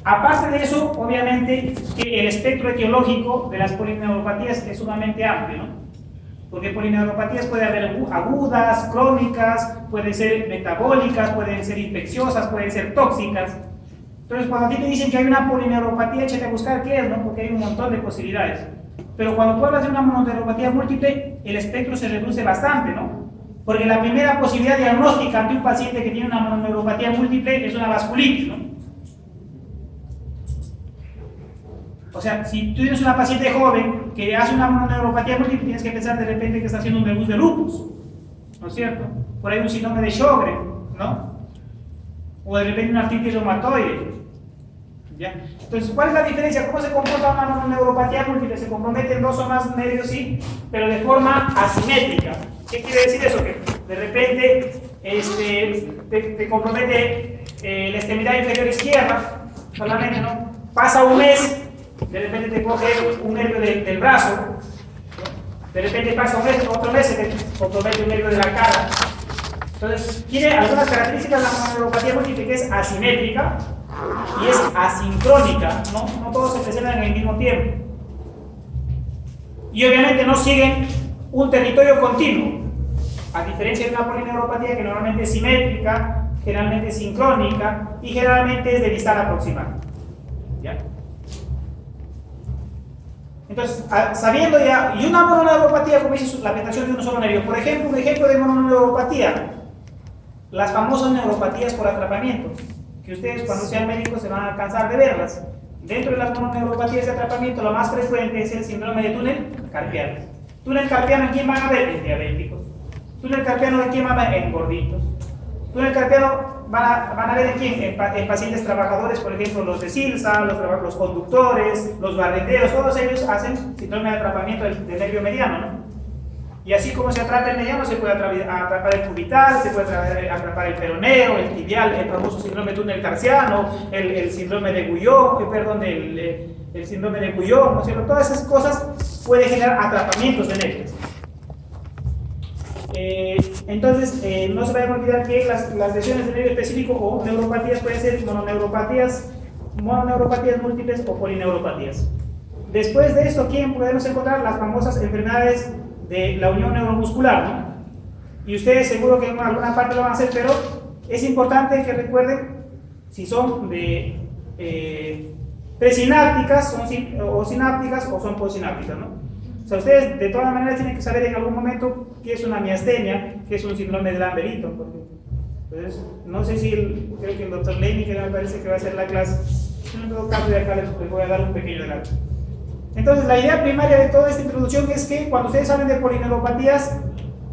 Aparte de eso, obviamente, que el espectro etiológico de las polineuropatías es sumamente amplio, ¿no? Porque polineuropatías pueden haber agudas, crónicas, pueden ser metabólicas, pueden ser infecciosas, pueden ser tóxicas. Entonces, cuando a ti te dicen que hay una polineuropatía, échate a buscar qué es, ¿no? Porque hay un montón de posibilidades. Pero cuando tú hablas de una mononeuropatía múltiple, el espectro se reduce bastante, ¿no? Porque la primera posibilidad diagnóstica ante un paciente que tiene una mononeuropatía múltiple es una vasculitis, ¿no? O sea, si tú tienes una paciente joven que hace una mononeuropatía múltiple, tienes que pensar de repente que está haciendo un debut de lupus, ¿no es cierto? Por ahí un síndrome de Sjögren, ¿no? O de repente una artritis reumatoide. ¿Ya? Entonces, ¿cuál es la diferencia? ¿Cómo se comporta una mononeuropatía múltiple? Se comprometen dos o más nervios, sí, pero de forma asimétrica. ¿Qué quiere decir eso? Que de repente te compromete la extremidad inferior izquierda, solamente, ¿no? Pasa un mes, de repente te coge un nervio del brazo, ¿no? De repente pasa un mes, otro mes se te compromete un nervio de la cara. Entonces, tiene algunas características de la mononeuropatía múltiple, que es asimétrica y es asincrónica, ¿no? No todos se presentan en el mismo tiempo. Y obviamente no siguen un territorio continuo, a diferencia de una polineuropatía que normalmente es simétrica, generalmente es sincrónica y generalmente es de distal aproximada. ¿Ya? Entonces, sabiendo ya, y una mononeuropatía, como dice, la afectación de un solo nervio. Por ejemplo, un ejemplo de mononeuropatía, las famosas neuropatías por atrapamiento, que ustedes cuando sean médicos se van a cansar de verlas. Dentro de las mononeuropatías de atrapamiento, la más frecuente es el síndrome de túnel carpiano. Túnel carpiano, ¿en quién van a ver? En diabéticos. Túnel carpiano, ¿en quién van a ver? En gorditos. Túnel carpiano van a ver en quién, en pacientes trabajadores, por ejemplo, los de Silsa, los conductores, los barrenderos, todos ellos hacen síndrome de atrapamiento del nervio mediano, ¿no? Y así como se atrapa el mediano, se puede atrapar el cubital, se puede atrapar el peroneo, el tibial, el famoso síndrome de túnel tarsiano, el síndrome de Guillain, el síndrome de Guillain, ¿no es cierto? Todas esas cosas pueden generar atrapamientos de nervios. Entonces, no se vayan a olvidar que las lesiones de nervio específico o neuropatías pueden ser mononeuropatías múltiples o polineuropatías. Después de esto, ¿quién podemos encontrar? Las famosas enfermedades de la unión neuromuscular, ¿no? Y ustedes seguro que en alguna parte lo van a hacer, pero es importante que recuerden si son de presinápticas o sinápticas o son postsinápticas, ¿no? O sea, ustedes de todas maneras tienen que saber en algún momento qué es una miastenia, qué es un síndrome de Lamberito, porque entonces, no sé si creo que el doctor Lenny, que me parece que va a hacer la clase, en todo caso de acá les voy a dar un pequeño dato. Entonces, la idea primaria de toda esta introducción es que cuando ustedes hablen de polineuropatías,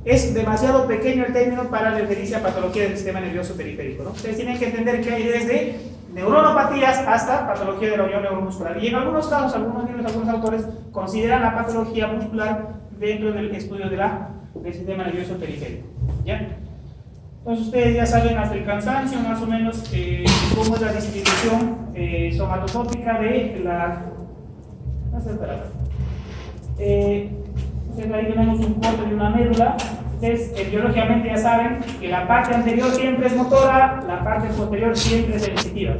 es demasiado pequeño el término para referirse a patología del sistema nervioso periférico, ¿no? Ustedes tienen que entender que hay desde neuronopatías hasta patología de la unión neuromuscular. Y en algunos casos, algunos libros, algunos autores consideran la patología muscular dentro del estudio del sistema nervioso periférico. ¿Ya? Entonces ustedes ya saben hasta el cansancio más o menos cómo es la distribución somatotópica de la... Entonces ahí tenemos un corte de una médula. Ustedes biológicamente ya saben que la parte anterior siempre es motora, la parte posterior siempre es sensitiva.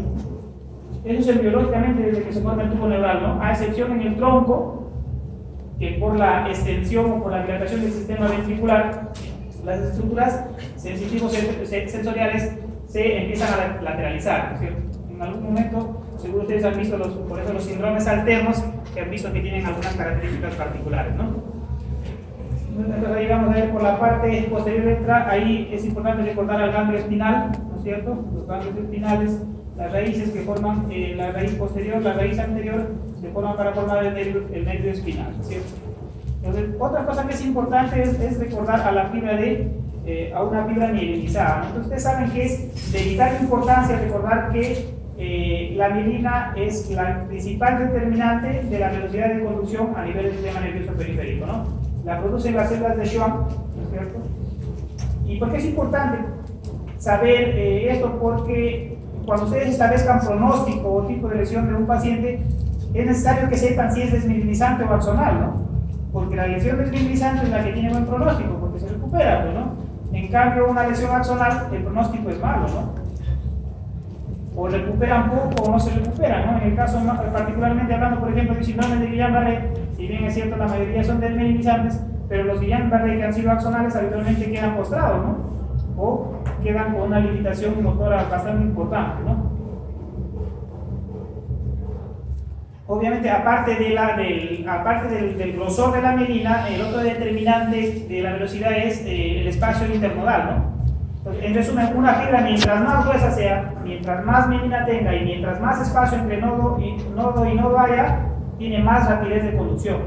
Eso es biológicamente desde que se forma el tubo neural, ¿no? A excepción en el tronco, que por la extensión o por la dilatación del sistema ventricular, las estructuras sensitivos sensoriales se empiezan a lateralizar, ¿no es cierto? En algún momento, seguro ustedes han visto por eso los síndromes alternos, que han visto que tienen algunas características particulares, ¿no? Entonces ahí vamos a ver por la parte posterior ventral, ahí es importante recordar al ganglio espinal, ¿no es cierto? Los ganglios espinales, las raíces que forman la raíz posterior, la raíz anterior, se forman para formar el nervio espinal, ¿no es cierto? Entonces, otra cosa que es importante es recordar a la fibra a una fibra mielinizada, ¿no? Entonces ustedes saben que es de vital importancia recordar que la mielina es la principal determinante de la velocidad de conducción a nivel del sistema nervioso periférico, ¿no? La producen las células de Schwann, ¿no es cierto? ¿Y por qué es importante saber esto? Porque cuando ustedes establezcan pronóstico o tipo de lesión de un paciente, es necesario que sepan si es desmielinizante o axonal, ¿no? Porque la lesión desmielinizante es la que tiene buen pronóstico, porque se recupera, ¿no? En cambio, una lesión axonal, el pronóstico es malo, ¿no? o recuperan poco o no se recuperan, ¿no? En el caso, particularmente hablando, por ejemplo, de síndrome de Guillain-Barré, si bien es cierto, la mayoría son desmeninizantes, pero los Guillain-Barré que han sido axonales habitualmente quedan postrados, ¿no? O quedan con una limitación motora bastante importante, ¿no? Obviamente, aparte del grosor de la mielina, el otro determinante de la velocidad es el espacio internodal, ¿no? Entonces, en resumen, una fibra mientras más gruesa sea, mientras más mielina tenga y mientras más espacio entre nodo y nodo haya, tiene más rapidez de conducción.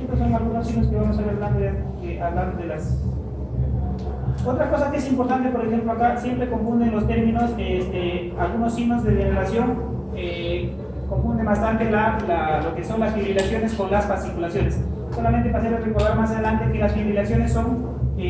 Estos son algunos signos que vamos a ver hablando de las... Otra cosa que es importante, por ejemplo, acá siempre confunden los términos, algunos signos de denervación, confunden bastante lo que son las fibrilaciones con las fasciculaciones. Solamente para hacerles recordar más adelante que las fibrilaciones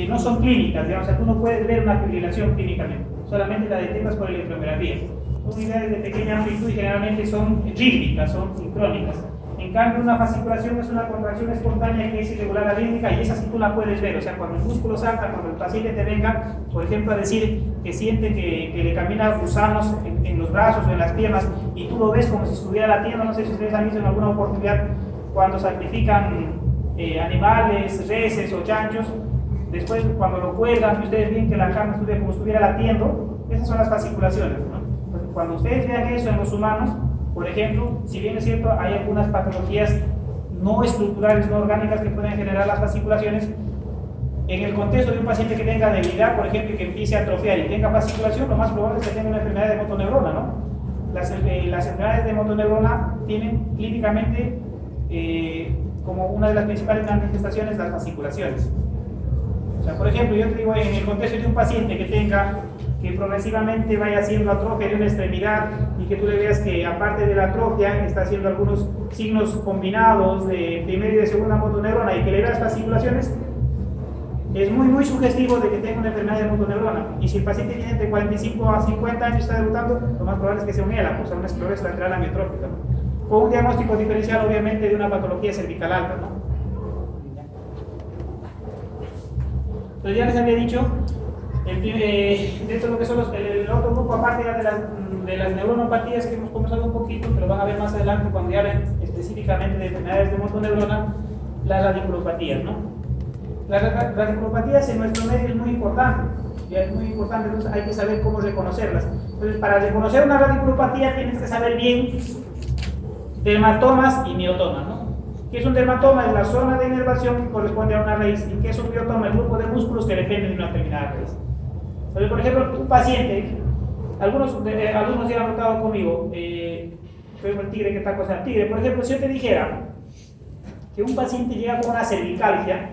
no son clínicas, digamos, o sea, tú no puedes ver una fibrilación clínicamente, solamente la detectas por electromiografía. Son unidades de pequeña amplitud y generalmente son rítmicas, son sincrónicas. En cambio, una fasciculación es una contracción espontánea que es irregular arrítmica y esa sí tú la puedes ver. O sea, cuando el músculo salta, cuando el paciente te venga, por ejemplo, a decir que siente que le camina gusanos en los brazos o en las piernas y tú lo ves como si estuviera latiendo, no sé si ustedes han visto en alguna oportunidad cuando sacrifican animales, reses o chanchos, después cuando lo cuelgan, ustedes ven que la carne estuviera como estuviera latiendo, esas son las fasciculaciones, ¿no? Entonces, cuando ustedes vean eso en los humanos, por ejemplo, si bien es cierto, hay algunas patologías no estructurales, no orgánicas que pueden generar las fasciculaciones. En el contexto de un paciente que tenga debilidad, por ejemplo, y que empiece a atrofiar y tenga fasciculación, lo más probable es que tenga una enfermedad de motoneurona, ¿no? Las enfermedades de motoneurona tienen clínicamente como una de las principales manifestaciones las fasciculaciones. O sea, por ejemplo, yo te digo, en el contexto de un paciente que progresivamente vaya haciendo atrofia de una extremidad y que tú le veas que aparte de la atrofia está haciendo algunos signos combinados de primera y de segunda motoneurona y que le veas fasciculaciones, es muy sugestivo de que tenga una enfermedad de motoneurona. Y si el paciente tiene entre 45 a 50 años y está debutando, lo más probable es que sea un ELA, o sea, una esclerosis lateral amiotrófica, ¿no? Con un diagnóstico diferencial obviamente de una patología cervical alta, ¿no? Entonces ya les había dicho, dentro de lo que son el otro grupo, aparte ya de las neuronopatías que hemos conversado un poquito, pero van a ver más adelante cuando ya hablen específicamente de enfermedades de motoneurona, las radiculopatías, ¿no? Las radiculopatías en nuestro medio es muy importante, ya es muy importante, entonces hay que saber cómo reconocerlas. Entonces, para reconocer una radiculopatía tienes que saber bien dermatomas y miotomas, ¿no? ¿Qué es un dermatoma? Es la zona de inervación que corresponde a una raíz. ¿Y qué es un miotoma? El grupo de músculos que dependen de una determinada raíz. Entonces, por ejemplo, un paciente, algunos ya han notado conmigo, fue el tigre que está cosa tigre. Por ejemplo, si yo te dijera que un paciente llega con una cervicalgia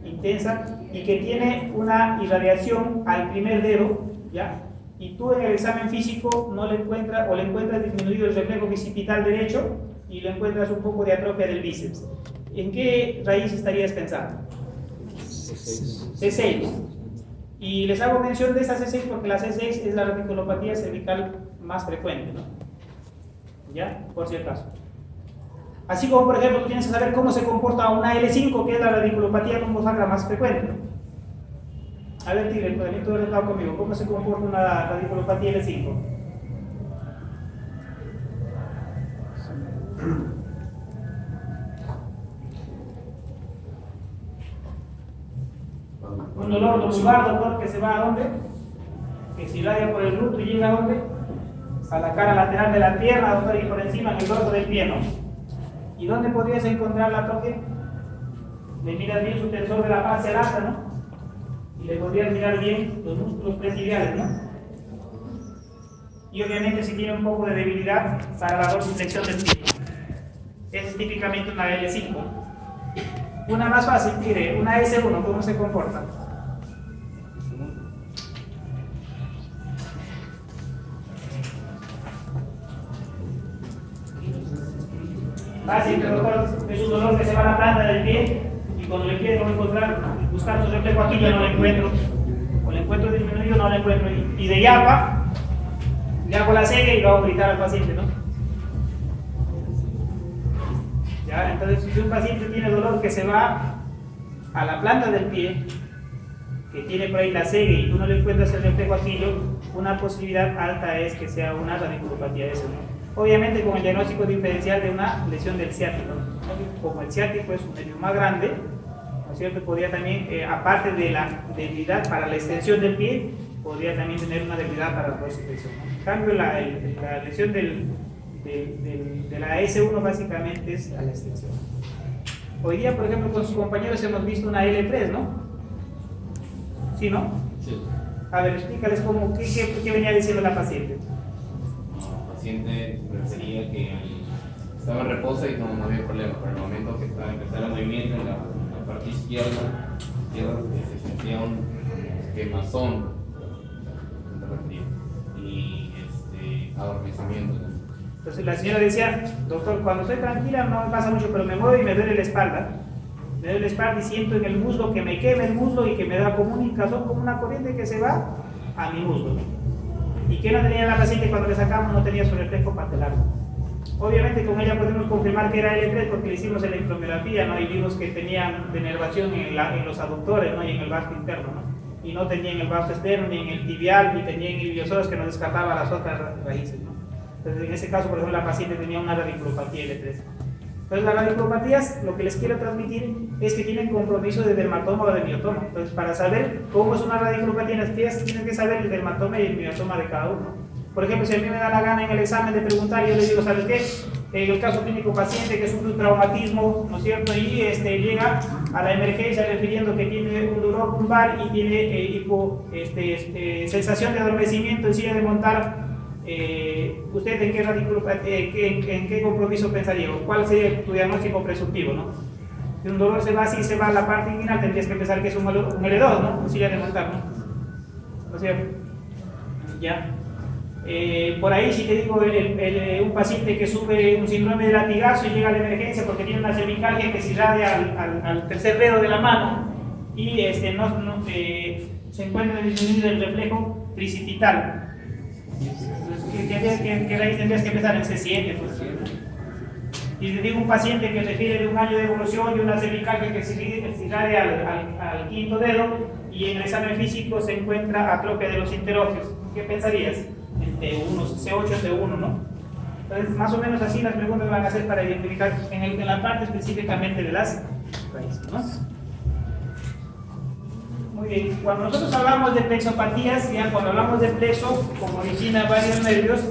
intensa y que tiene una irradiación al primer dedo, ¿ya? Y tú en el examen físico no le encuentras o le encuentras disminuido el reflejo bicipital derecho y le encuentras un poco de atrofia del bíceps, ¿en qué raíz estarías pensando? C6. Y les hago mención de esa C6 porque la C6 es la radiculopatía cervical más frecuente, ¿no? ¿Ya? Por si acaso. Así como, por ejemplo, tú tienes que saber cómo se comporta una L5, que es la radiculopatía lumbosacra más frecuente, ¿no? A ver, Tigre, también tú has estado conmigo. ¿Cómo se comporta una radiculopatía L5? Un dolor lumbar, doctor, que se va a dónde? Que se irradia por el glúteo y llega a dónde? A la cara lateral de la pierna, doctor, y por encima en el dorso del pie, ¿no? ¿Y dónde podrías encontrar la atrofia? Le miras bien su tensor de la fascia lata, ¿no? Y le podrías mirar bien los músculos pretibiales, ¿no? Y obviamente si tiene un poco de debilidad para la dorsiflexión del pie. Es típicamente una L5. Una más fácil, mire, una S1, ¿cómo se comporta? Fácil, doctor, es un dolor que se va a la planta del pie y cuando le quiero encontrar, buscar su reflejo aquí ya no lo encuentro, o le encuentro disminuido no lo encuentro, y de yapa le hago la seca y lo hago gritar al paciente, ¿no? Ya, entonces si un paciente tiene dolor que se va a la planta del pie que tiene por ahí la cegue y tú no le encuentras el reflejo aquilio, una posibilidad alta es que sea una radiculopatía de eso, ¿no? Obviamente con el diagnóstico diferencial de una lesión del ciático, ¿no? Como el ciático es un nervio más grande, ¿no es cierto? Podría también, aparte de la debilidad para la extensión del pie, podría también tener una debilidad para la dorsiflexión, ¿no? En cambio, la lesión de la S1 básicamente es a la extensión. Hoy día, por ejemplo, con sus compañeros hemos visto una L3, ¿no? ¿Sí, no? Sí. A ver, explícales qué venía diciendo la paciente. La paciente refería que estaba en reposo y no había problema, pero en el momento que estaba empezando el movimiento en la parte izquierda se sentía un quemazón y adormecimiento. Entonces la señora decía, doctor, cuando estoy tranquila no me pasa mucho, pero me muevo y me duele la espalda. Me duele la espalda y siento en el muslo que me quema el muslo y que me da como un hinchazón, como una corriente que se va a mi muslo. ¿Y qué no tenía la paciente cuando le sacamos? No tenía su reflejo patelar. Obviamente con ella podemos confirmar que era L3 porque le hicimos electromiografía, ¿no? Y vimos que tenía denervación en los aductores, ¿no? Y en el vasto interno, ¿no? Y no tenía en el vasto externo, ni en el tibial, ni tenía en iliosoras que nos descartaba las otras raíces, ¿no? Entonces en ese caso, por ejemplo, la paciente tenía una radiculopatía L3. Entonces las radiculopatías, lo que les quiero transmitir es que tienen compromiso de dermatoma o de miotoma. Entonces para saber cómo es una radiculopatía, tienen que saber el dermatoma y el miotoma de cada uno. Por ejemplo, si a mí me da la gana en el examen de preguntar, yo les digo, ¿sabes qué? En el caso clínico paciente que sufre un traumatismo, ¿no es cierto? Y llega a la emergencia refiriendo que tiene un dolor lumbar y tiene sensación de adormecimiento en silla de montar. ¿Usted en qué compromiso pensaría? ¿Cuál sería tu diagnóstico presuntivo, no? Si un dolor se va así, se va a la parte inguinal, tendrías que pensar que es un L2, ¿no? Un silla de montar, ¿no? ¿No es cierto? Ya. Por ahí si te digo un paciente que sufre un síndrome de latigazo y llega a la emergencia porque tiene una cervicalgia que se irradia al tercer dedo de la mano y se encuentra disminuido el reflejo tricipital. Que ahí tendrías que empezar en C7, pues. Y te digo un paciente que refiere de un año de evolución y una cervicalgia que se irradia al quinto dedo y en el examen físico se encuentra atrofia de los interóseos. ¿Qué pensarías? C8 T1, ¿no? Entonces, más o menos así las preguntas van a ser para identificar en la parte específicamente de las raíces, ¿no? Muy bien, cuando nosotros hablamos de plexopatías, ya cuando hablamos de plexo, como origina varios nervios,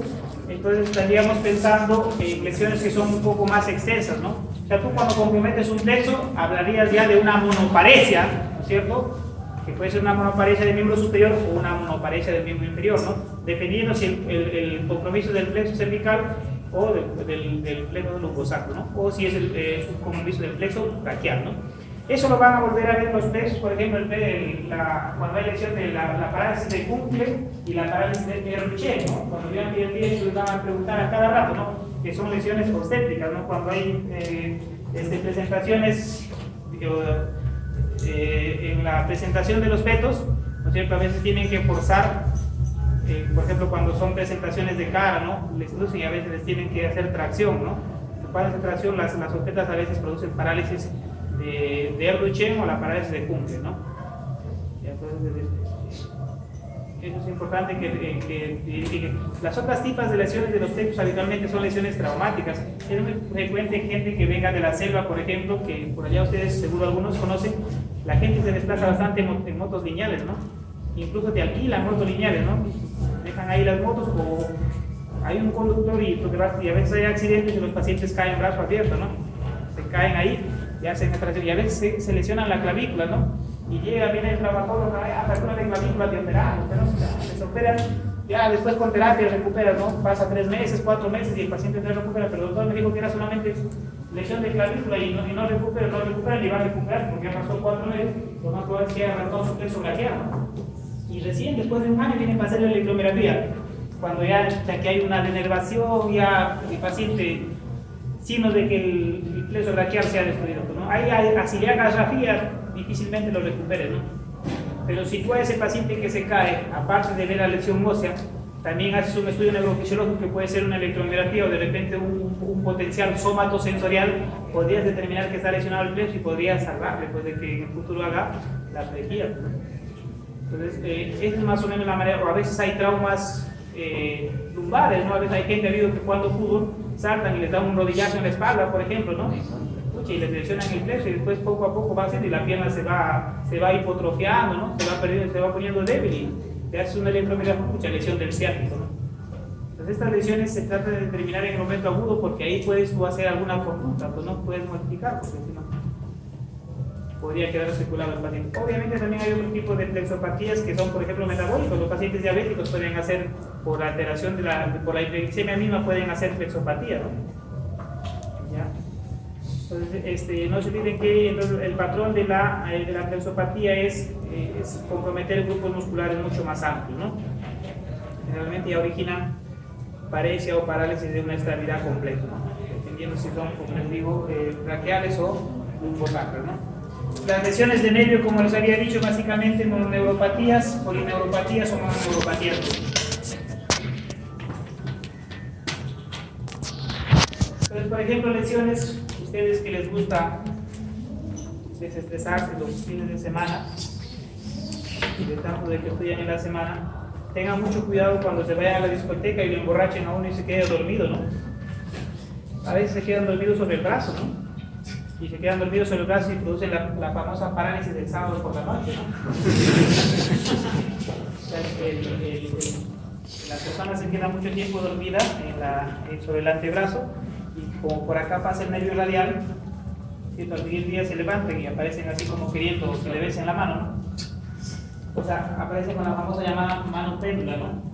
entonces estaríamos pensando en lesiones que son un poco más extensas, ¿no? O sea, tú cuando comprometes un plexo, hablarías ya de una monoparesia, ¿no es cierto? Que puede ser una monoparesia del miembro superior o una monoparesia del miembro inferior, ¿no? Dependiendo si el compromiso del plexo cervical o del plexo lumbosacro, ¿no? O si es un compromiso del plexo braquial, ¿no? Eso lo van a volver a ver los plexos, por ejemplo, cuando hay lesión de la parálisis de Kunkel y la parálisis de Ruchet, ¿no? Cuando vean bien, se les van a preguntar a cada rato, ¿no? Que son lesiones obstétricas, ¿no? Cuando hay presentaciones en la presentación de los fetos, ¿no es cierto? A veces tienen que forzar, por ejemplo, cuando son presentaciones de cara, ¿no? Les lucen y a veces les tienen que hacer tracción, ¿no? Para hacer tracción, las objetas a veces producen parálisis de Ruchet o la parálisis de Kunkel, ¿no? Entonces, eso es importante que identifiquen. Las otras tipos de lesiones de los plexos habitualmente son lesiones traumáticas. Es muy frecuente gente que venga de la selva, por ejemplo, que por allá ustedes seguro algunos conocen, la gente se desplaza bastante en motos lineales, ¿no? Incluso te alquilan motos lineales, ¿no? Dejan ahí las motos o hay un conductor y a veces hay accidentes y los pacientes caen brazo abierto, ¿no? Se caen ahí y hacen extracción y a veces se lesionan la clavícula, ¿no? Y viene el traumatólogo, apertura de clavícula, te operamos, pero les operan, ya después con terapia recuperan, ¿no? Pasa 3 meses, 4 meses y el paciente no recupera, pero el doctor me dijo que era solamente lesión de clavícula y no recupera, ni va a recuperar porque ya pasó 4 meses, lo más probable es que haya arrancado su plexo braquial, ¿no? Y recién después de un año vienen a hacer la electromiografía, cuando ya que hay una denervación, ya el paciente, signos de que el plexo braquial se ha destruido, ¿no? Si le hagas rafía, difícilmente lo recuperes, ¿no? Pero si tú a ese paciente que se cae, aparte de ver la lesión ósea, también haces un estudio neurofisiológico que puede ser una electromiografía o de repente un potencial somatosensorial, podrías determinar que está lesionado el plexo y podrías salvarle, pues de que en el futuro haga la plejía, ¿no? Entonces, esa es más o menos la manera, o a veces hay traumas lumbares, ¿no? A veces hay gente ha habido que jugando fútbol saltan y les dan un rodillazo en la espalda, por ejemplo, ¿no? Y les lesionan el plexo y después poco a poco va haciendo y la pierna se va hipotrofiando, ¿no? Se va perdiendo, se va poniendo débil y te hace una electromiografía, mucha lesión del ciático, ¿no? Entonces estas lesiones se trata de determinar en el momento agudo porque ahí puedes tú hacer alguna conducta, pues no puedes modificar porque si no podría quedar seculado el paciente. Obviamente también hay otro tipo de plexopatías que son, por ejemplo, metabólicos. Los pacientes diabéticos pueden hacer, por alteración por la hiperglicemia misma, pueden hacer plexopatía, ¿no? ¿Ya? Entonces, no se olviden que el patrón de la plexopatía es comprometer grupos musculares mucho más amplios, ¿no? Generalmente ya originan paresia o parálisis de una extremidad completa, ¿no? Dependiendo si son, como les digo, braquiales o lumbosacras, ¿no? Las lesiones de nervio, como les había dicho, básicamente mononeuropatías, polineuropatías o mononeuropatías. Entonces, por ejemplo, lesiones, ustedes que les gusta desestresarse los fines de semana, de tanto de que estudian en la semana, tengan mucho cuidado cuando se vayan a la discoteca y lo emborrachen a uno y se quede dormido, ¿no? A veces se quedan dormidos sobre el brazo, ¿no? Y se quedan dormidos sobre el brazo y producen la famosa parálisis del sábado por la noche, ¿no? O sea, la persona se queda mucho tiempo dormida sobre el antebrazo y como por acá pasa el nervio radial, ¿cierto? Al siguiente día se levantan y aparecen así como queriendo que le besen la mano, ¿no? O sea, aparecen con la famosa llamada mano péndula, ¿no?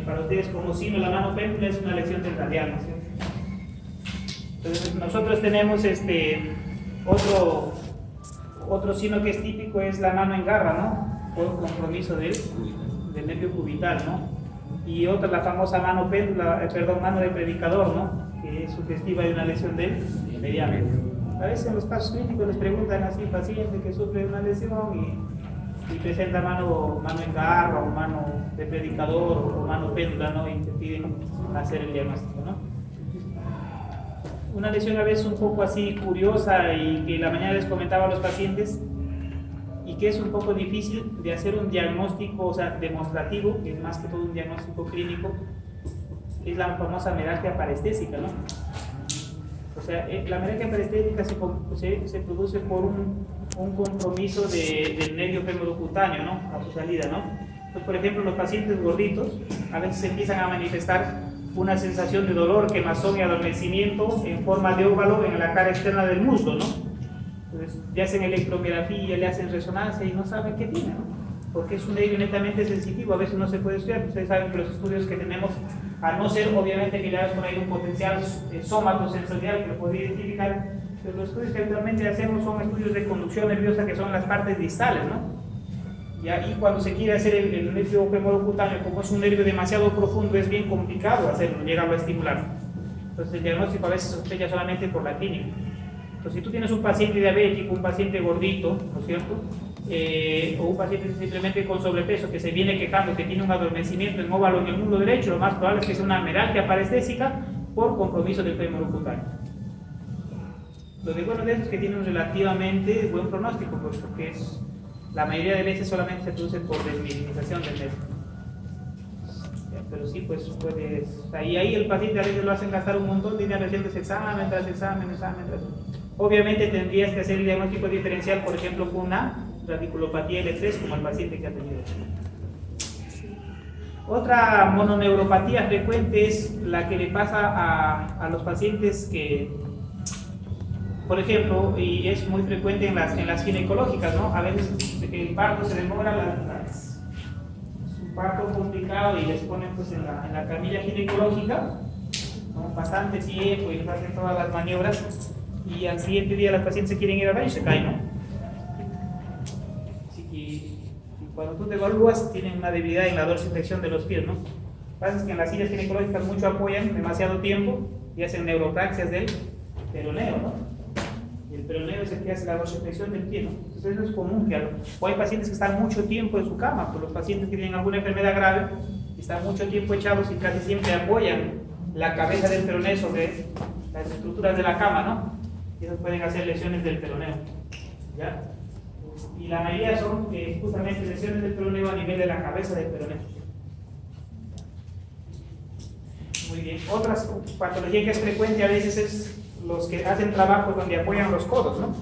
Para ustedes como signo la mano péndula es una lesión del radial, ¿no? Entonces nosotros tenemos otro signo que es típico, es la mano en garra, ¿no? Por compromiso del nervio cubital, ¿no? Y otra, la famosa mano péndula, mano de predicador, ¿no? Que es sugestiva de una lesión del mediámetro. A veces en los casos clínicos les preguntan así, paciente que sufre una lesión y presenta mano en garra o mano de predicador o mano péndula, ¿no? Y te piden hacer el diagnóstico, ¿no? Una lesión a veces un poco así curiosa y que la mañana les comentaba a los pacientes y que es un poco difícil de hacer un diagnóstico, o sea, demostrativo, que es más que todo un diagnóstico clínico, es la famosa meralgia parestésica, ¿no? O sea, la meralgia parestésica se produce por un compromiso del nervio femorocutáneo, ¿no? A su salida, ¿no? Pues, por ejemplo, los pacientes gorditos a veces empiezan a manifestar una sensación de dolor, quemazón y adormecimiento en forma de óvalo en la cara externa del muslo, ¿no? Entonces, le hacen electromiografía, le hacen resonancia y no saben qué tiene, ¿no? Porque es un nervio netamente sensitivo, a veces no se puede estudiar. Ustedes saben que los estudios que tenemos, a no ser obviamente que le hagas por ahí un potencial somatosensorial que lo podría identificar, pero los estudios que actualmente hacemos son estudios de conducción nerviosa que son las partes distales, ¿no? Y ahí cuando se quiere hacer el nervio femorocutáneo, como es un nervio demasiado profundo, es bien complicado hacerlo, llegarlo a estimular. Entonces el diagnóstico a veces se sospecha solamente por la clínica. Entonces si tú tienes un paciente diabético, un paciente gordito, ¿no es cierto? O un paciente simplemente con sobrepeso que se viene quejando que tiene un adormecimiento en óvalo en el muslo derecho, lo más probable es que sea una meralgia parestésica por compromiso del femorocutáneo. Lo de bueno de eso es que tiene un relativamente buen pronóstico, pues, porque la mayoría de veces solamente se produce por desminimización del nervio. Pero sí, pues puedes. Ahí el paciente a veces lo hacen gastar un montón de dinero haciendo examen tras examen. Obviamente tendrías que hacer el diagnóstico diferencial, por ejemplo, con una radiculopatía L3, como el paciente que ha tenido. Otra mononeuropatía frecuente es la que le pasa a los pacientes que, por ejemplo, y es muy frecuente en las ginecológicas, ¿no? A veces el parto se demora, es un parto complicado y les ponen pues en la camilla ginecológica, ¿no? Bastante tiempo y les hacen todas las maniobras y al siguiente día las pacientes se quieren ir al baño y se caen, ¿no? Así que cuando tú te evalúas tienen una debilidad en la dorsiflexión de los pies, ¿no? Lo que pasa es que en las sillas ginecológicas mucho apoyan demasiado tiempo y hacen neuropraxias del peroneo, ¿no? El peroneo es el que hace la dorsiflexión del pie, ¿no? Entonces eso es común, claro. O hay pacientes que están mucho tiempo en su cama, por los pacientes que tienen alguna enfermedad grave, están mucho tiempo echados y casi siempre apoyan la cabeza del peroneo sobre las estructuras de la cama, ¿no? Y esos pueden hacer lesiones del peroneo, ¿ya? Y la mayoría son justamente lesiones del peroneo a nivel de la cabeza del peroneo. Muy bien. Otras patologías que es frecuente a veces es los que hacen trabajos donde apoyan los codos, ¿no?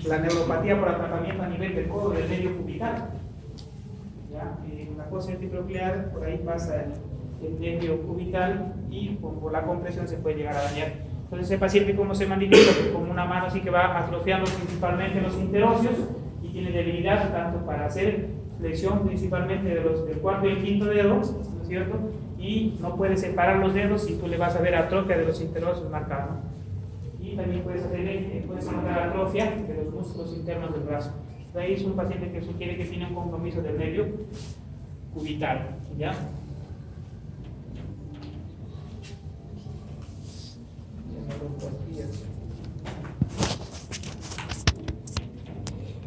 La neuropatía por atrapamiento a nivel del codo del medio cubital. ¿Ya? La fosa epicoclear, por ahí pasa el medio cubital y por la compresión se puede llegar a dañar. Entonces, ese paciente, ¿cómo se manifiesta? Pues con una mano así que va atrofiando principalmente los interóseos y tiene debilidad tanto para hacer flexión principalmente del cuarto y el quinto dedo, ¿no es cierto? Y no puede separar los dedos y tú le vas a ver atrofia de los interóseos marcada, ¿no? Y también puedes notar atrofia de los músculos internos del brazo. Entonces, ahí es un paciente que sugiere que tiene un compromiso del nervio cubital, ¿ya?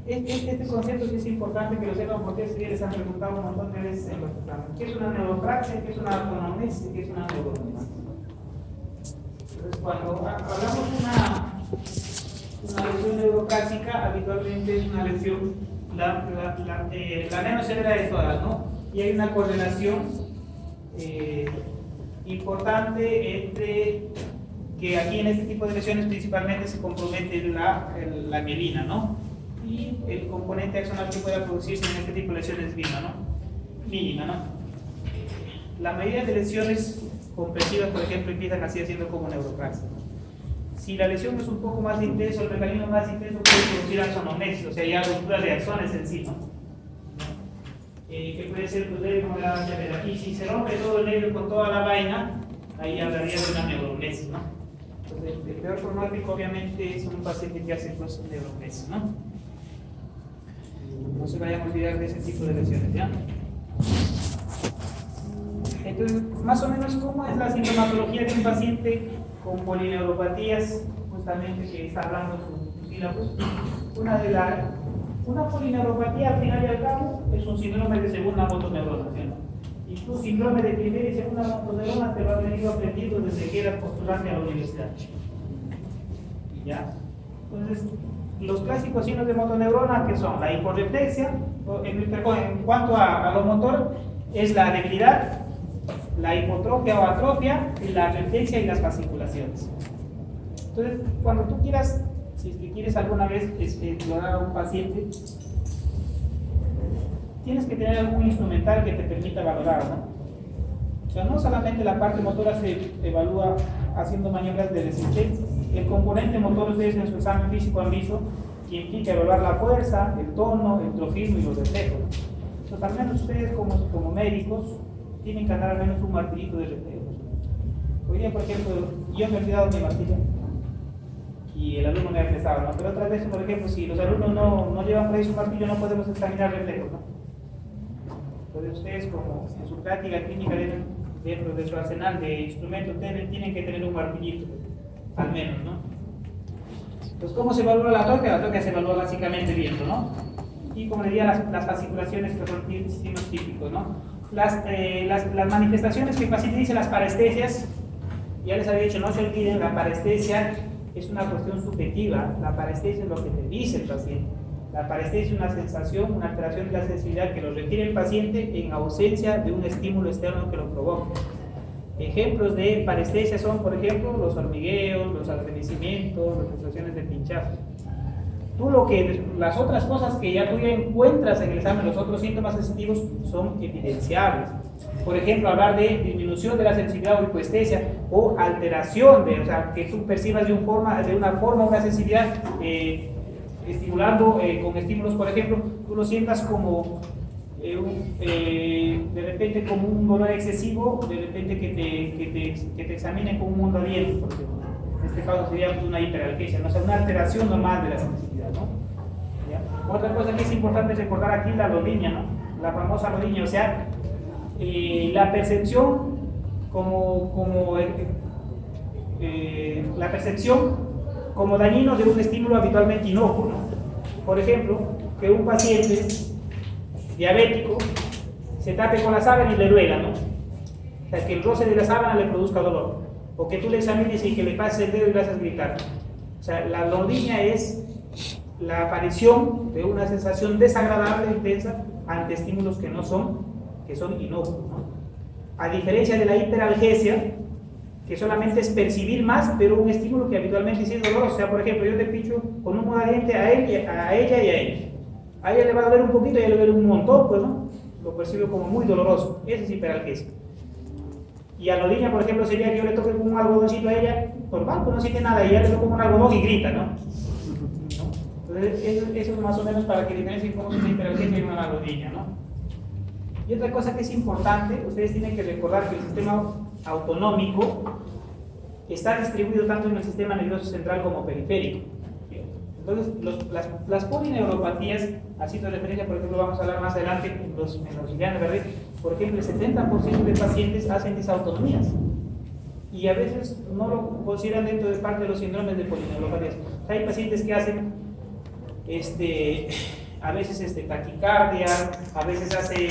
Este concepto sí es importante que lo sepan porque les han preguntado un montón de veces en los exámenes. ¿Qué es una neuropraxia? ¿Qué es una autonomía? ¿Qué es una neuronomía? Entonces, cuando hablamos de una lesión neuropráctica, habitualmente es una lesión, la menos severa de todas, ¿no? Y hay una correlación importante entre que aquí en este tipo de lesiones principalmente se compromete la mielina, ¿no? Y el componente axonal que pueda producirse en este tipo de lesiones mínima, ¿no? La mayoría de lesiones compresivas, por ejemplo, empiezan así haciendo como neuropraxia. Si la lesión es un poco más intensa, el mecanismo más intenso puede producir axonomesis, o sea, ya ruptura de axones en sí, ¿no? Que puede ser pues, leve como la severa. Y si se rompe todo el nervio con toda la vaina, ahí hablaría de una neuromesis, ¿no? Entonces, el peor pronóstico obviamente es un paciente que hace pues, neuromesis, ¿no? No se vayan a olvidar de ese tipo de lesiones, ¿ya? Entonces, más o menos, ¿cómo es la sintomatología de un paciente con polineuropatías? Justamente que está hablando su sílabus. Una polineuropatía, al final y al cabo, es un síndrome de segunda motoneurona, ¿sí? Y tu síndrome de primera y segunda motoneurona te lo has venido aprendiendo desde que eras postulante a la universidad. ¿Ya? Entonces, los clásicos signos de motoneurona, que son la hiporreflexia, en cuanto a lo motor, es la debilidad, la hipotrofia o atrofia, la reflexia y las fasciculaciones. Entonces, cuando tú quieras, si es que quieres alguna vez explorar a un paciente, tienes que tener algún instrumental que te permita valorar, ¿no? O sea, no solamente la parte motora se evalúa haciendo maniobras de resistencia. El componente motor, ustedes en su examen físico han visto que implica evaluar la fuerza, el tono, el trofismo y los reflejos. Entonces, al menos ustedes como médicos tienen que andar al menos un martillito de reflejos. Hoy día, por ejemplo, yo me he olvidado mi martillo y el alumno me ha prestado, ¿no? Pero otras veces, por ejemplo, si los alumnos no llevan por ahí su martillo, no podemos examinar reflejos, ¿no? Entonces, ustedes como en su práctica clínica dentro de su arsenal de instrumentos tienen que tener un martillito, al menos, ¿no? Entonces, ¿cómo se evalúa la atrofia? La atrofia se evalúa básicamente viendo, ¿no? Y como le diría, las fasciculaciones que son signos típicos, ¿no? Las manifestaciones que el paciente dice, las parestesias, ya les había dicho, no se olviden, la parestesia es una cuestión subjetiva. La parestesia es lo que te dice el paciente. La parestesia es una sensación, una alteración de la sensibilidad que lo requiere el paciente en ausencia de un estímulo externo que lo provoque. Ejemplos de parestesia son, por ejemplo, los hormigueos, los adormecimientos, las sensaciones de pinchazo. Las otras cosas que ya tú ya encuentras en el examen, los otros síntomas sensitivos son evidenciables. Por ejemplo, hablar de disminución de la sensibilidad o hipoestesia o alteración, o sea, que tú percibas de una forma una sensibilidad estimulando con estímulos, por ejemplo, tú lo sientas como de repente como un dolor excesivo, de repente que te examinen con un mundo aliento, por ejemplo. En este caso sería pues, una hiperalgesia, ¿no? O sea, una alteración normal de la sensibilidad, ¿no? ¿Ya? Otra cosa que es importante recordar aquí, la lodiña, ¿no? La famosa lodiña, o sea, la percepción la percepción como dañino de un estímulo habitualmente inocuo, ¿no? Por ejemplo, que un paciente diabético se tape con la sábana y le duela, ¿no? O sea, que el roce de la sábana le produzca dolor. O que tú le examines y que le pases el dedo y le haces gritar. O sea, la lodiña es la aparición de una sensación desagradable e intensa ante estímulos que son inocuos, ¿no? A diferencia de la hiperalgesia, que solamente es percibir más, pero un estímulo que habitualmente sí es doloroso. O sea, por ejemplo, yo te picho con un mordadiente a ella y a él. A ella le va a doler un poquito y a ella le va a doler un montón, pues, ¿no? Lo percibo como muy doloroso. Esa es hiperalgesia. Y a la niña, por ejemplo, sería que yo le toque con un algodoncito a ella, normal, pues no siente nada, y ella le toco con un algodón y grita, ¿no? Entonces, eso es más o menos para que diferencien cómo es una hiperalgesia y una algodilla, ¿no? Y otra cosa que es importante, ustedes tienen que recordar que el sistema autonómico está distribuido tanto en el sistema nervioso central como periférico. Entonces, las polineuropatías, así de referencia, por ejemplo, vamos a hablar más adelante en los Guillain-Barré, por ejemplo, el 70% de pacientes hacen disautonomías y a veces no lo consideran dentro de parte de los síndromes de polineuropatías. Hay pacientes que hacen a veces taquicardia, a veces hacen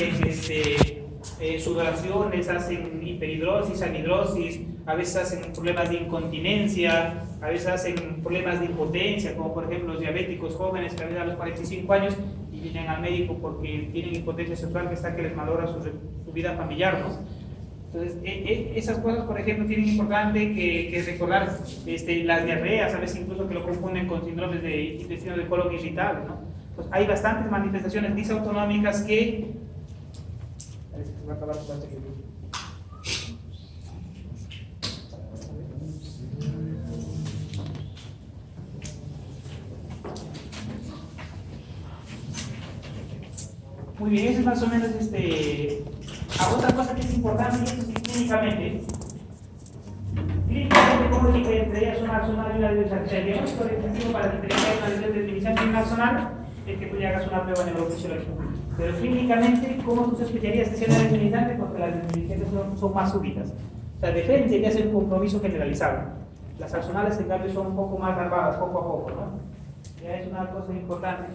sudoraciones, hacen hiperhidrosis, anhidrosis, a veces hacen problemas de incontinencia, a veces hacen problemas de impotencia, como por ejemplo los diabéticos jóvenes que a los 45 años y vienen al médico porque tienen impotencia sexual que está que les malogra su vida familiar, ¿no? Entonces, esas cosas, por ejemplo, tienen importante que recordar las diarreas, a veces incluso que lo confunden con síndromes de intestino de colon irritable, ¿no? Pues hay bastantes manifestaciones disautonómicas que... Parece que se va a acabar su parte que... Muy bien, eso es más o menos otra cosa que es importante, y eso sí, clínicamente, ¿cómo diferenciarías una axonal y una desvisación? El diagnóstico definitivo para diferenciar una lesión desvisación y una axonal es que tú le hagas una prueba neurofisiológica. Pero clínicamente, ¿cómo tú sospecharías que sea una desvisación? Porque las desvisaciones son más súbitas. O sea, depende de hacer un compromiso generalizado. Las axonales, en cambio, son un poco más larvadas, poco a poco, ¿no? Ya es una cosa importante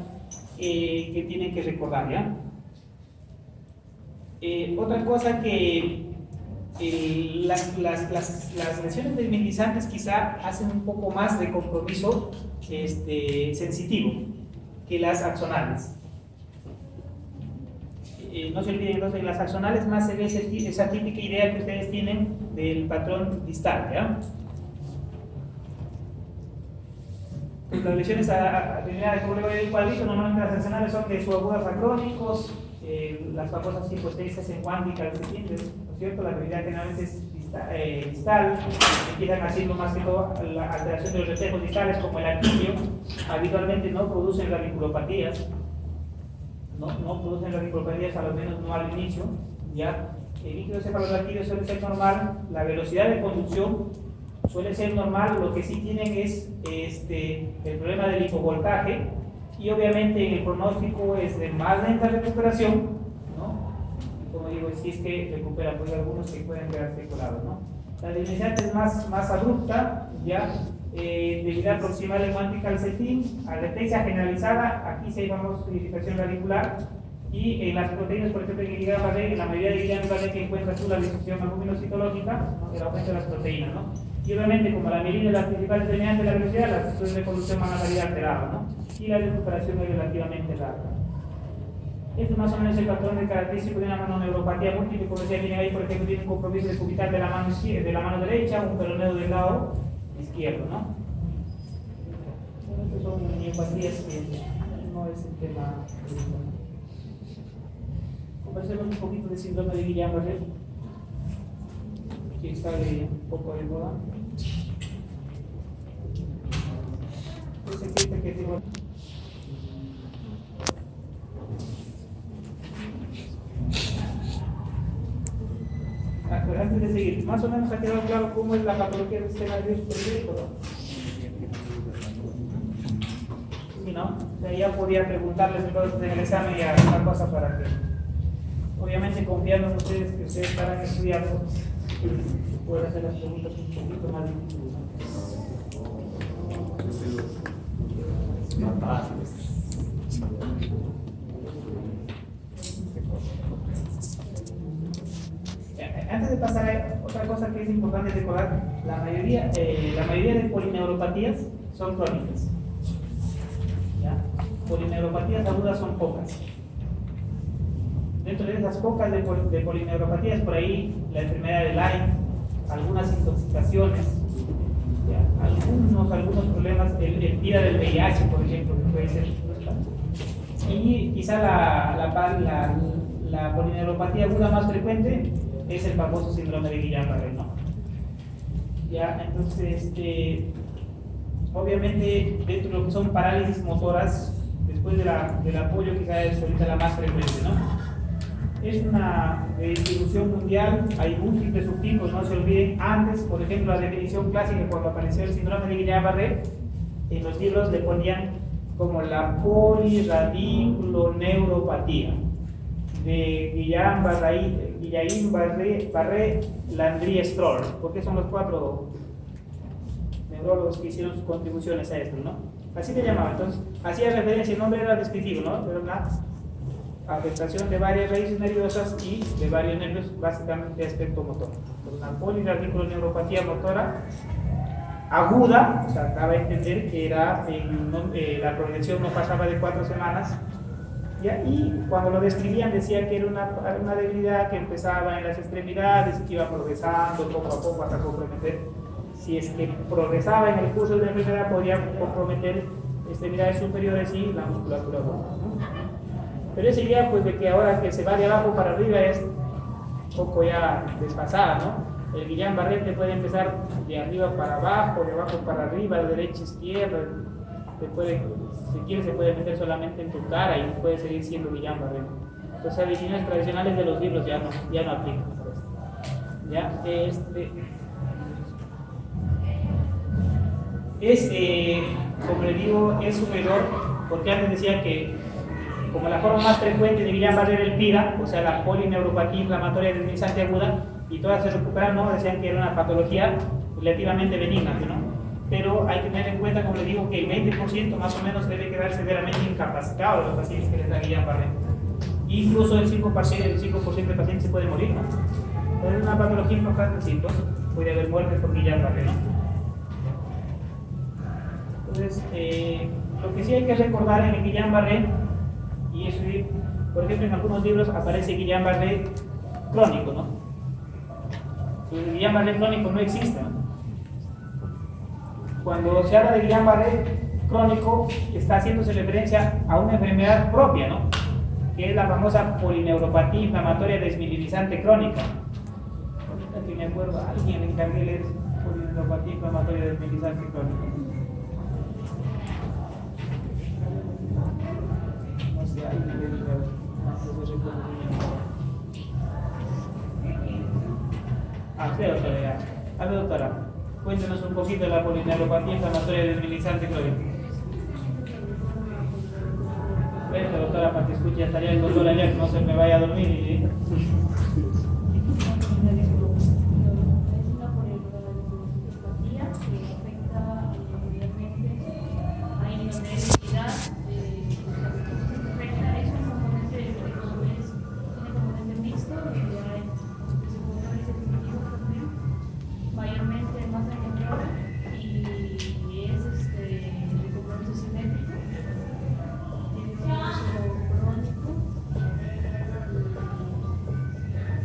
que tienen que recordar, ¿ya? Otra cosa que las lesiones desmielizantes quizá hacen un poco más de compromiso sensitivo que las axonales. No se olviden, entonces, en las axonales más se ve esa típica idea que ustedes tienen del patrón distal, ¿ya? Las lesiones de cuello del cuadrito, normalmente las axonales son de subagudas acrónicos, las famosas hipostesis en cuántica, ¿no es cierto? La realidad generalmente es distal, empiezan haciendo más que todo la alteración de los reflejos distales, como el arquillo, habitualmente no producen radiculopatías, no producen radiculopatías, a lo menos no al inicio, ¿ya? El líquido cefalorraquídeo suele ser normal, la velocidad de conducción suele ser normal, lo que sí tienen es el problema del hipovoltaje, y obviamente en el pronóstico es de más lenta recuperación, ¿no? Como digo, si es que recupera, pues hay algunos que pueden quedarse colados, ¿no? La desvisación es más abrupta, ya, debilidad proximal hemántica al calcetín, alopecia generalizada, aquí sí vamos a identificación radicular, y en las proteínas, por ejemplo, en el Guillain-Barré, en la mayoría de Guillain-Barré que encuentras tú la disfunción albuminocitológica, ¿no? El aumento de las proteínas, ¿no? Y obviamente, como la mielina es la principal determinante de la velocidad, las estudios de evolución van a salir alteradas, ¿no? Y la recuperación es relativamente rápida. Este es más o menos el patrón de característico de una manoneuropatía múltiple, como decía, tiene ahí, por ejemplo, tiene un compromiso de cubital de la mano izquierda, de la mano derecha, un peroneo del lado izquierdo, ¿no? Estas son neuropatías que no es el tema. Conversemos un poquito de síndrome de Guillain-Barré, que está un poco de moda. Pero antes de seguir, más o menos ha quedado claro cómo es la patología del sistema nervioso periférico, ¿no? Sí, ¿no? O sea, ya podía preguntarles entonces en el examen y alguna cosa para que, obviamente confiando en ustedes que ustedes estarán estudiando, pueden hacer las preguntas un poquito más difíciles, ¿no? Antes de pasar a otra cosa que es importante recordar, la mayoría de polineuropatías son crónicas, ¿ya? polineuropatías agudas son pocas. Dentro de esas pocas de polineuropatías, por ahí la enfermedad de Lyme, algunas intoxicaciones, ¿ya? Algunos problemas, el PIRA del VIH, por ejemplo, que puede ser. Y quizá la polineuropatía aguda más frecuente es el famoso síndrome de Guillain-Barré, ¿no? Ya, entonces, obviamente, dentro de lo que son parálisis motoras, después del apoyo, quizá es ahorita la más frecuente, ¿no? Es una distribución mundial, hay múltiples subtipos, no se olviden. Antes, por ejemplo, la definición clásica, cuando apareció el síndrome de Guillain-Barré, en los libros le ponían como la poliradiculoneuropatía de Guillain-Barré, Landry-Stroll, porque son los 4 neurólogos que hicieron sus contribuciones a esto, ¿no? Así le llamaban. Entonces, hacía referencia, el nombre era descriptivo, ¿no? Pero una afectación de varias raíces nerviosas y de varios nervios, básicamente de aspecto motor. Entonces, una poliradiculoneuropatía motora aguda, o sea, acaba de entender que era la progresión no pasaba de 4 semanas, ¿ya? Y cuando lo describían decían que era una debilidad que empezaba en las extremidades y que iba progresando poco a poco hasta comprometer. Si es que progresaba en el curso de la enfermedad, podía comprometer extremidades superiores y la musculatura buena, ¿no? Pero esa idea, pues, de que ahora que se va de abajo para arriba es un poco ya desfasada, ¿no? El Guillain-Barré te puede empezar de arriba para abajo, de abajo para arriba, de derecha a izquierda. Si quieres, se puede meter solamente en tu cara y puede seguir siendo Guillain-Barré. Entonces, las definiciones tradicionales de los libros ya no aplican. ¿Ya? Como le digo, es un error, porque antes decía que como la forma más frecuente de Guillain-Barré era el PIRA, o sea, la polineuropatía inflamatoria desminizante aguda, y todas se recuperan, ¿no? Decían que era una patología relativamente benigna, ¿no? Pero hay que tener en cuenta, como le digo, que el 20% más o menos debe quedar severamente incapacitado de los pacientes que les da Guillain-Barré. Incluso el 5% de pacientes se puede morir, ¿no? Pero es una patología importante, sí, entonces puede haber muertes por Guillain-Barré, ¿no? Entonces, lo que sí hay que recordar en el Guillain-Barré, y eso, por ejemplo, en algunos libros aparece Guillain-Barré crónico, ¿no? El Guillain-Barré crónico no existe, ¿no? Cuando se habla de Guillain-Barré crónico, está haciéndose referencia a una enfermedad propia, ¿no? Que es la famosa polineuropatía inflamatoria desmielinizante crónica. Ahorita que me acuerdo, a alguien le encargué leer polineuropatía inflamatoria desmielinizante crónica. No sé, alguien le diga, sí, doctora, ya. A ver, doctora, cuéntenos un poquito de la polineuropatía inflamatoria desmielinizante crónica. Vente, doctora, para que escuche, estaría el doctor allá, que no se me vaya a dormir. Es una polineuropatía que afecta mayormente a inmunidad. Afecta, es un componente tiene componente mixto, mayormente más encontrada y es de componente simétrico, tiene un uso crónico,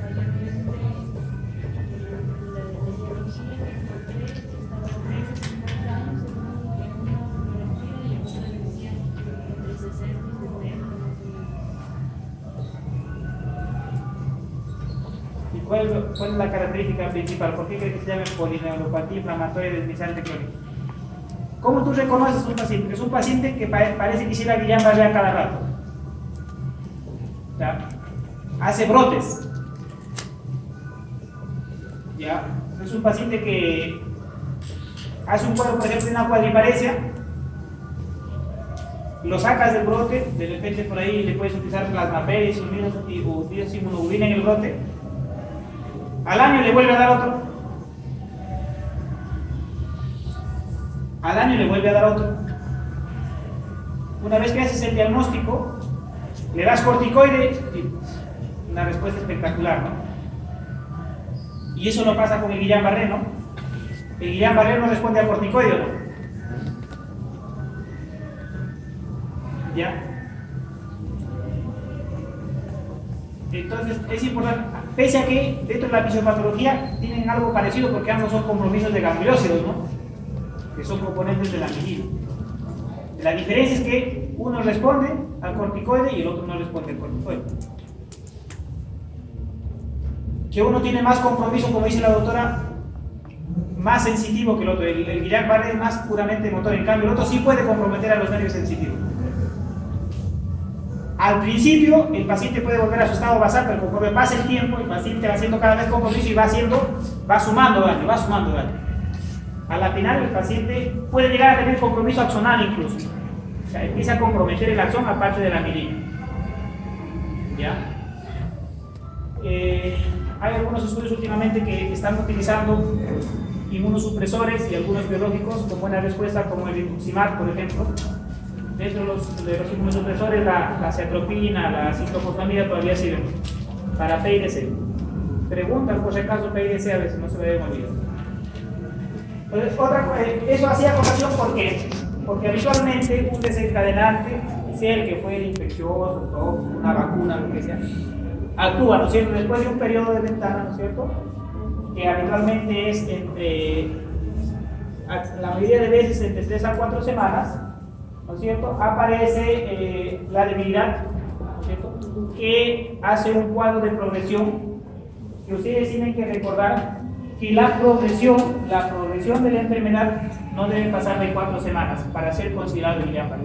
mayormente la etiología que encontré estaba con 50 años en una fotografía y en otra decía entre 60 y 70. ¿Cuál es la característica principal? ¿Por qué cree que se llama polineuropatía inflamatoria desmielinizante crónica? ¿Cómo tú reconoces un paciente? Es un paciente que parece que hiciera Guillain-Barré a cada rato. ¿Ya? Hace brotes. ¿Ya? Es un paciente que hace un cuadro, por ejemplo, una cuadriparesia, lo sacas del brote, de repente por ahí le puedes utilizar plasmaferis o inmunoglobulina en el brote. Al año le vuelve a dar otro. Al año le vuelve a dar otro. Una vez que haces el diagnóstico, le das corticoide y una respuesta espectacular, ¿no? Y eso no pasa con el Guillain-Barré, ¿no? El Guillain-Barré no responde al corticoide, ¿no? ¿Ya? Entonces es importante, pese a que dentro de la fisiopatología tienen algo parecido porque ambos son compromisos de gangliósidos, ¿no? Que son componentes de la mielina. La diferencia es que uno responde al corticoide y el otro no responde al corticoide. Que uno tiene más compromiso, como dice la doctora, más sensitivo que el otro. El Guillain-Barré es más puramente motor, en cambio el otro sí puede comprometer a los nervios sensitivos. Al principio el paciente puede volver a su estado basal, pero conforme pasa el tiempo el paciente va haciendo cada vez compromiso y va sumando daño. A la final el paciente puede llegar a tener compromiso axonal incluso. O sea, empieza a comprometer el axón aparte de la mielina. ¿Ya? Hay algunos estudios últimamente que están utilizando inmunosupresores y algunos biológicos con buena respuesta, como el rituximab, por ejemplo. Dentro de los inmunosupresores, la cetropina, la ciclofosfamida todavía sirven para PIDC. Preguntan por si acaso PIDC, a veces no se me debe olvidar. Entonces, eso hacía colación, ¿por qué? Porque habitualmente un desencadenante, sea el que fue infeccioso, tóxico, una vacuna, lo que sea, actúa, ¿no es cierto?, después de un periodo de ventana, ¿no es cierto?, que habitualmente es la mayoría de veces entre 3 a 4 semanas, ¿no es cierto?, aparece la debilidad, ¿no es cierto?, que hace un cuadro de progresión, que ustedes tienen que recordar que la progresión de la enfermedad no debe pasar de 4 semanas para ser considerado Guillain-Barré.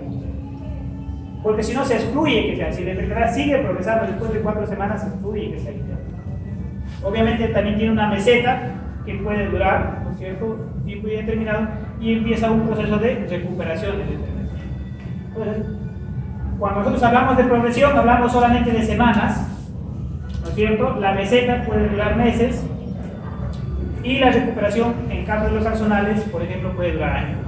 Porque si no se excluye que sea, si la enfermedad sigue progresando después de 4 semanas, se excluye que sea Guillain-Barré. Obviamente también tiene una meseta que puede durar, ¿no es cierto?, tiempo indeterminado, y empieza un proceso de recuperación de la enfermedad. Entonces, cuando nosotros hablamos de progresión, hablamos solamente de semanas, ¿no es cierto? La meseta puede durar meses, y la recuperación, en caso de los axonales, por ejemplo, puede durar años.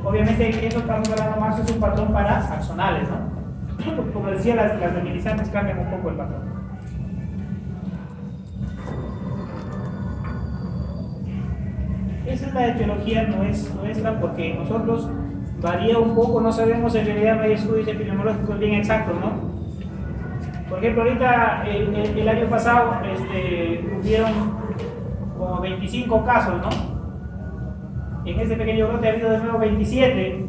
Obviamente, eso estamos hablando más, es un patrón para axonales, ¿no? Como decía, las debilizantes cambian un poco el patrón. Esa es la etiología nuestra, porque nosotros varía un poco, no sabemos, en realidad no hay estudios epidemiológicos bien exactos, ¿no? Por ejemplo, ahorita, el año pasado, hubieron como 25 casos, ¿no? En ese pequeño brote ha habido de nuevo 27,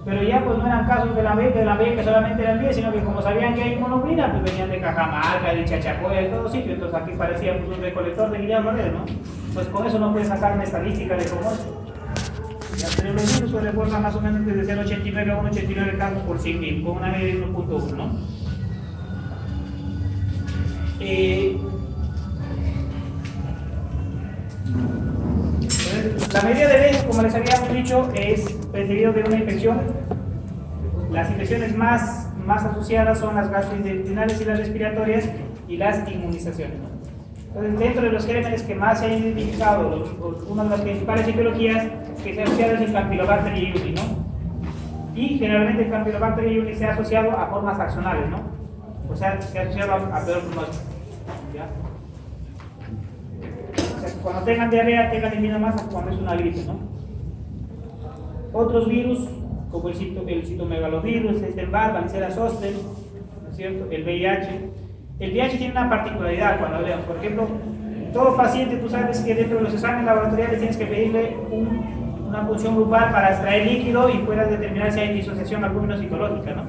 pero ya pues no eran casos de la B que solamente eran 10, sino que como sabían que hay inmunoglobulina, pues venían de Cajamarca, de Chachapoya, de todo sitio. Entonces aquí parecía pues un recolector de Guillain-Barré, ¿no? Pues con eso no puedes sacar una estadística de cómo es. Ya tenemos los virus, pues reportan más o menos desde 0,89 a 1,89 casos por 100.000, con una media de 1,1, ¿no? La mayoría de veces, como les habíamos dicho, es precedido de una infección. Las infecciones más asociadas son las gastrointestinales y las respiratorias y las inmunizaciones. Entonces, dentro de los gérmenes que más se han identificado, una de las principales etiologías que se ha asociado es el Campylobacter jejuni, ¿no? Y generalmente el Campylobacter jejuni se ha asociado a formas axonales, ¿no? O sea, se ha asociado a peor pronóstico. ¿Ya? O sea, cuando tengan diarrea, tengan inmunamasa cuando es una gripe, ¿no? Otros virus, como el citomegalovirus, Epstein-Barr, varicela zoster, ¿no es cierto?, el VIH. El VIH tiene una particularidad cuando hablamos. Por ejemplo, todo paciente, tú sabes que dentro de los exámenes laboratoriales tienes que pedirle una punción grupal para extraer líquido y puedas determinar si hay disociación albumino-citológica, ¿no?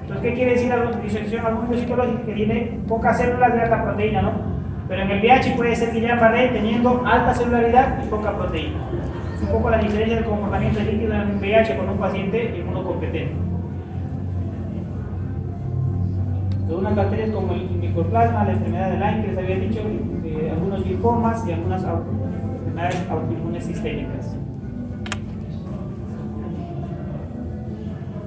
Entonces, ¿qué quiere decir la disociación albumino-citológica? Que tiene pocas células de alta proteína, ¿no? Pero en el VIH puede ser Guillain-Barré teniendo alta celularidad y poca proteína. Es un poco la diferencia del comportamiento del líquido en un VIH con un paciente inmunocompetente. Algunas bacterias como el micoplasma, la enfermedad de Lyme que les había dicho, algunos linfomas y algunas enfermedades autoinmunes sistémicas.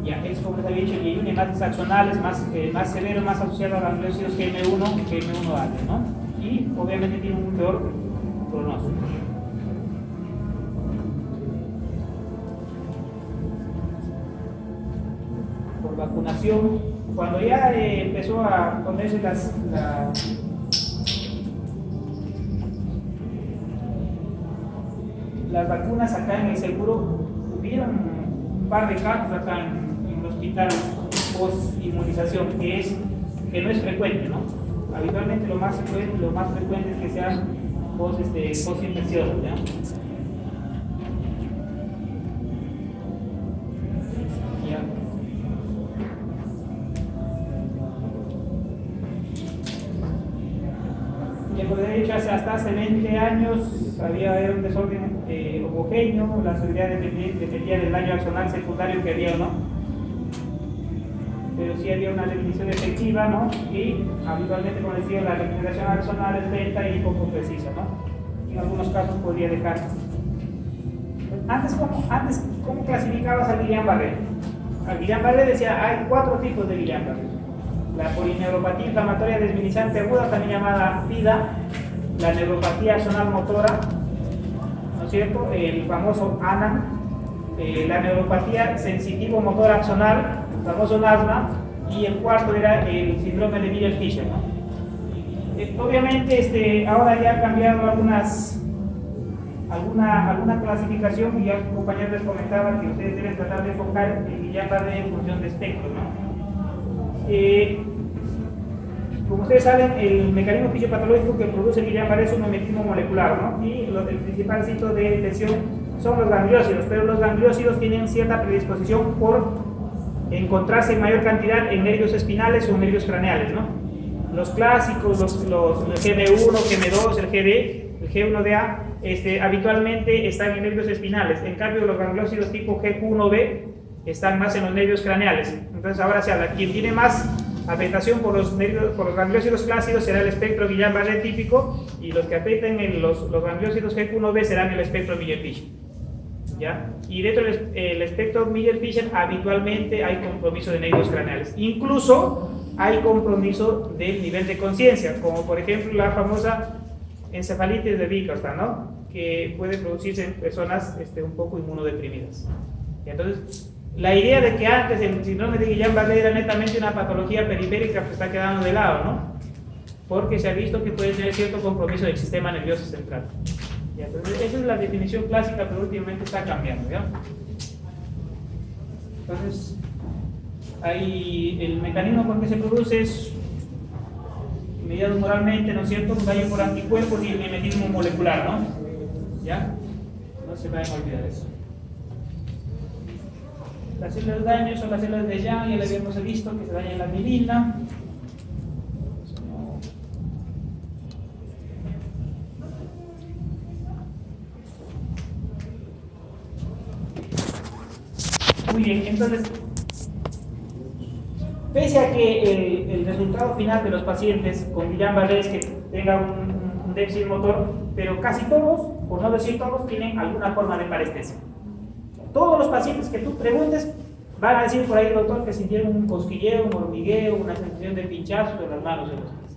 Ya, es como les había dicho, y hematos axonales más severos, más asociados a gangliósidos GM1 y GM1A, ¿no? Y obviamente tiene un peor pronóstico. Por vacunación, cuando ya empezó a ponerse las vacunas acá en el seguro, hubieron un par de casos acá en el hospital post-inmunización, que no es frecuente, ¿no? Habitualmente lo más frecuente es que sea post-infección, ¿ya? Ya por derecho, hasta hace 20 años había un desorden homogéneo, la seguridad dependía del daño axonal secundario que había o no, pero sí había una definición efectiva, ¿no? Y habitualmente, como decía, la regeneración axonal es lenta y poco precisa, ¿no? En algunos casos podría dejar. Antes, ¿cómo clasificabas a Guillain-Barré? A Guillain-Barré decía, hay 4 tipos de Guillain-Barré. La polineuropatía inflamatoria desminizante aguda, también llamada PIDA, la neuropatía axonal motora, ¿no es cierto? El famoso ANAM, la neuropatía sensitivo-motora axonal, el famoso NASMA, y el cuarto era el síndrome de Miller-Fisher, ¿no? Obviamente, ahora ya ha cambiado alguna clasificación, y ya los compañeros les comentaban que ustedes deben tratar de enfocar el Guillain-Barré en función de espectro, ¿no? Como ustedes saben, el mecanismo fisiopatológico que produce el Guillain-Barré es un mimetismo molecular, ¿no? Y el principal sitio de lesión son los gangliósidos, pero los gangliósidos tienen cierta predisposición por encontrarse en mayor cantidad en nervios espinales o en nervios craneales, ¿no? Los clásicos, el GD1, GM2, el GD, el G1DA, habitualmente están en nervios espinales. En cambio, los gangliósidos tipo G1B están más en los nervios craneales. Entonces ahora se habla, quien tiene más afectación por los gangliósidos clásicos será el espectro Guillain-Barré típico, y los que afecten los gangliósidos G1B serán el espectro Miller-Fisher, ¿ya? Y dentro del espectro Miller-Fisher habitualmente hay compromiso de nervios craneales, incluso hay compromiso del nivel de conciencia, como por ejemplo la famosa encefalitis de Bickerstaff, ¿no? Que puede producirse en personas un poco inmunodeprimidas. Y entonces, la idea de que antes el síndrome de Guillain-Barré era netamente una patología periférica que está quedando de lado, ¿no? Porque se ha visto que puede tener cierto compromiso del sistema nervioso central. Y entonces, esa es la definición clásica, pero últimamente está cambiando, ¿ya? Entonces, ahí el mecanismo por que se produce es mediado moralmente, ¿no es cierto? Un daño por anticuerpos y el mimetismo molecular, ¿no? ¿Ya? No se vayan a olvidar eso. Las células de daño son las células de Young, ya las habíamos visto que se dañan la mielina. Muy bien, entonces, pese a que el resultado final de los pacientes con Guillain-Barré es que tengan un déficit motor, pero casi todos, por no decir todos, tienen alguna forma de parestesia. Todos los pacientes que tú preguntes van a decir por ahí, doctor, que sintieron un cosquilleo, un hormigueo, una sensación de pinchazo en las manos y en los pies.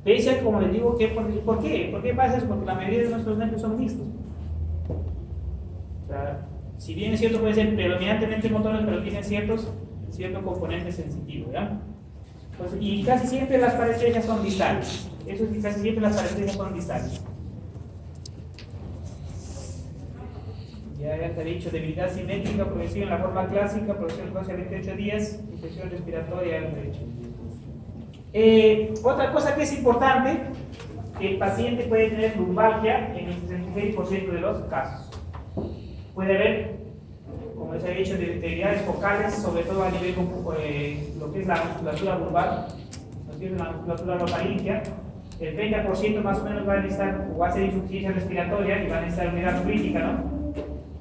Pese a, como les digo, ¿por qué? ¿Por qué pasa eso? Porque la mayoría de nuestros nervios son mixtos. O sea, si bien es cierto, puede ser predominantemente motores, pero tienen cierto componente sensitivo, ¿ya? Entonces, y casi siempre las parestesias son distales. Eso es, casi siempre las parestesias son distales. Ya te he dicho, debilidad simétrica, progresiva en la forma clásica, progresión de 28 días, infección respiratoria, otra cosa que es importante, que el paciente puede tener lumbalgia en el 66% de los casos. Puede haber, como les he dicho, debilidades focales, sobre todo a nivel lo que es la musculatura lumbar, la musculatura lofaringia. El 30% más o menos va a necesitar, o va a ser insuficiencia respiratoria y va a necesitar unidad crítica, ¿no?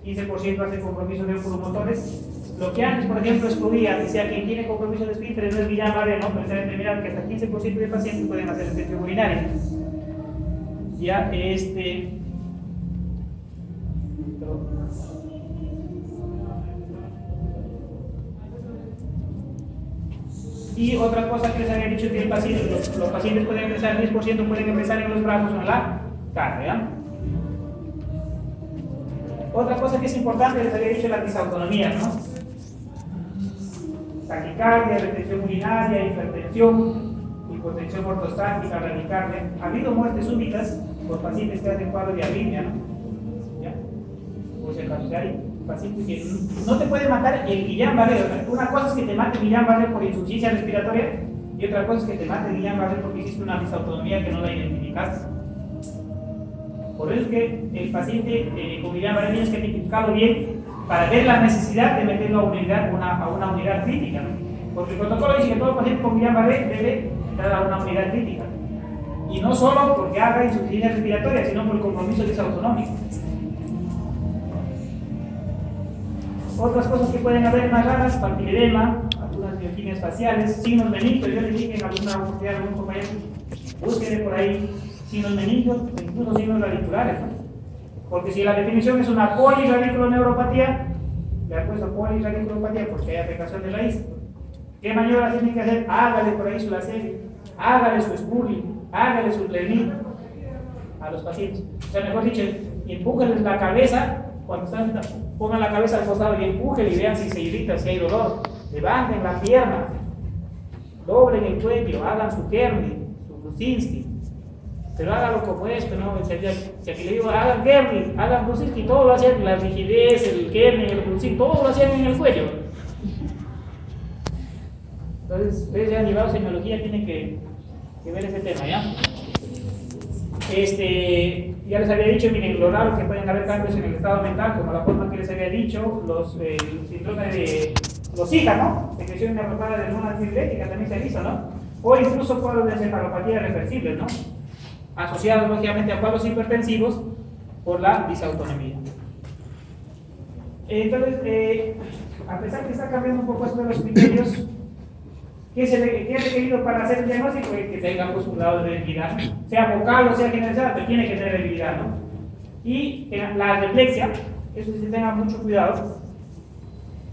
15% hace compromiso de oculomotores. Lo que antes, por ejemplo, excluía, decía que quien tiene compromiso de esfínteres no es Guillain-Barré, ¿no? Pero se debe determinar que hasta 15% de pacientes pueden hacer infección urinaria. Ya, y otra cosa que les había dicho que los pacientes pueden empezar, 10% pueden empezar en los brazos o en la cara, ¿ya? Otra cosa que es importante, les había dicho, las disautonomías, ¿no? Taquicardia, retención urinaria, hipertensión, hipotensión ortostática, bradicardia. Ha habido muertes súbitas por pacientes que hacen cuadro de arritmia, ¿no? ¿Ya? Por si acaso, ¿sí? paciente que no te puede matar el Guillain-Barré. Una cosa es que te mate el Guillain-Barré por insuficiencia respiratoria y otra cosa es que te mate el Guillain-Barré porque hiciste una disautonomía que no la identificaste. Por eso es que el paciente con Guillain-Barré tienes que identificarlo bien para ver la necesidad de meterlo a una unidad crítica, ¿no? Porque el protocolo dice que todo paciente con Guillain-Barré debe entrar a una unidad crítica. Y no solo porque haga insuficiencia respiratoria, sino por el compromiso disautonómico. Otras cosas que pueden haber más raras, papilledema, algunas bioquímicas faciales, signos meningios. Yo le dije en alguna oportunidad a algún compañero, búsquenle por ahí signos meningios, incluso signos radiculares, ¿no? Porque si la definición es una poliradiculoneuropatía, le han puesto poliradiculopatía porque hay afectación de raíz. ¿Qué maniobras tienen que hacer? Hágale por ahí su laser, hágale su spurling, hágale su plenil a los pacientes. O sea, mejor dicho, empújenles la cabeza. Cuando están, pongan la cabeza al costado y empujen y vean si se irrita, si hay dolor. Levanten la pierna, doblen el cuello, hagan su Kerni, su Brusinski. Pero hágalo como esto, ¿no? Si aquí le digo, hagan Kerni, hagan Brusinski, todo lo hacían, la rigidez, el Kerni, el Brusinski, todo lo hacían en el cuello. Entonces, ustedes ya llevados a semiología tienen que ver ese tema, ¿ya? Ya les había dicho, miren, lo raro que pueden haber cambios en el estado mental, como la forma que les había dicho, el síndrome de los hijas, ¿no? Secreción inapropiada de hormona antidiurética también se hizo, ¿no? O incluso cuadros de encefalopatía reversibles, ¿no? Asociados lógicamente a cuadros hipertensivos por la disautonomía. Entonces, a pesar que está cambiando un poco esto de los criterios, ¿qué es requerido para hacer el diagnóstico? Que tenga pues, un grado de debilidad, sea vocal o sea generalizada, pero tiene que tener debilidad, ¿no? Y la reflexia, eso sí, tengan mucho cuidado.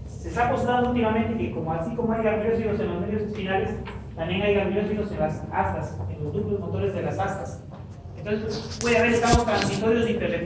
Se está postulando últimamente que así como hay gangliócitos en los medios espinales, también hay gangliócitos en las astas, en los núcleos motores de las astas. Entonces puede haber estados transitorios de hiperreflexia.